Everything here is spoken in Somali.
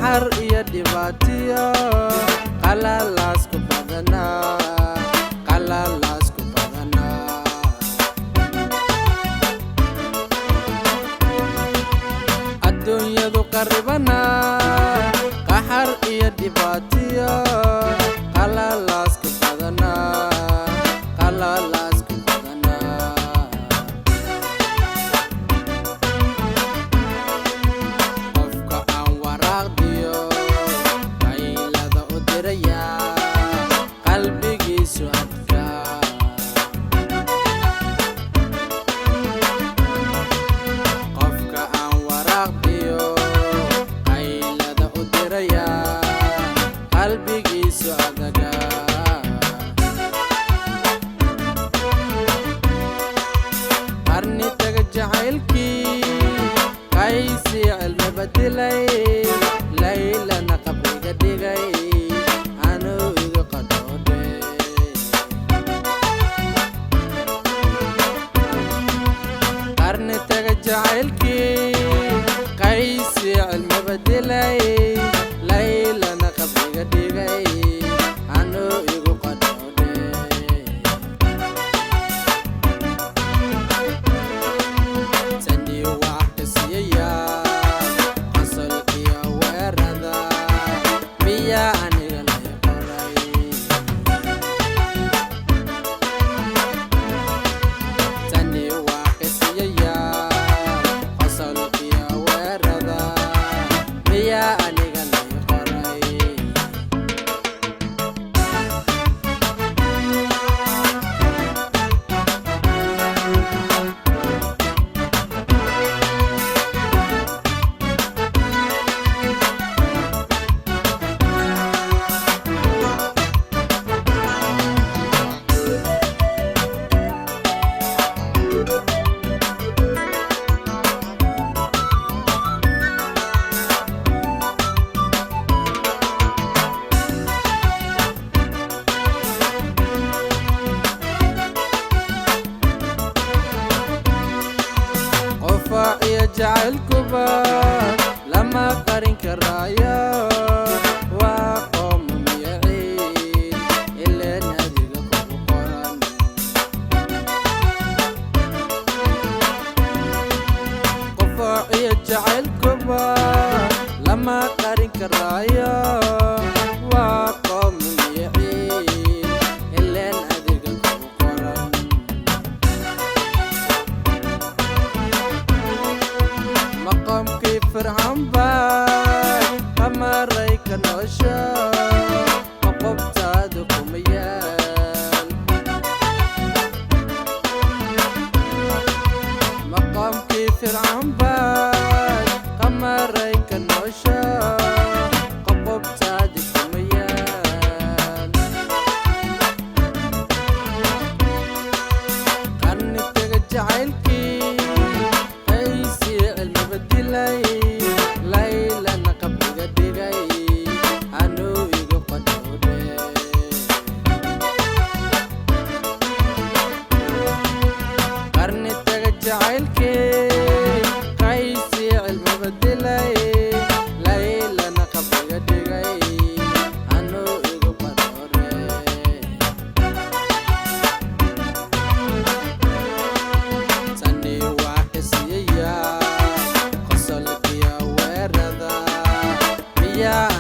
qaxar iyo dhibaatiyo qalalaas ku badanaa adduunyadu qaribana qaxar iyo dhibaatiyo qalalaas ku badanaa qofka aan waraaqdiyo qaylada u diraya qalbigiisu adkaa qofka aan waraaqdiyo qaylada u diraya qalbigiisu adagaa qarni taga jacaylkii qaysi cilmi badilay laylana qabriga dhigay anuu iga qadhoodhe qarni taga jacaylkii qaysi cilmi badilay laylana qabriga dhigay anuu igu qadhoodhe يا جعل كبار لما قرن كرايا وقوم يعين إلا نادي القرآن قفا يا جعل كبار لما قرن كرايا وقوم يعين إلا نادي القرآن مقام كيف فرعون باي قمريك نوشا وقبت هادكم يال مقام كيف فرعون باي قمريك نوشا وقبت هادكم يال قرن تجعلكي laylana qabriga dhigay anuu igu qadhoodhe qarni taga jacaylkii qaysi cilmi badilay laylana qabriga dhigay anuu igu qadhoodhe tani waa xisiyaya yeah.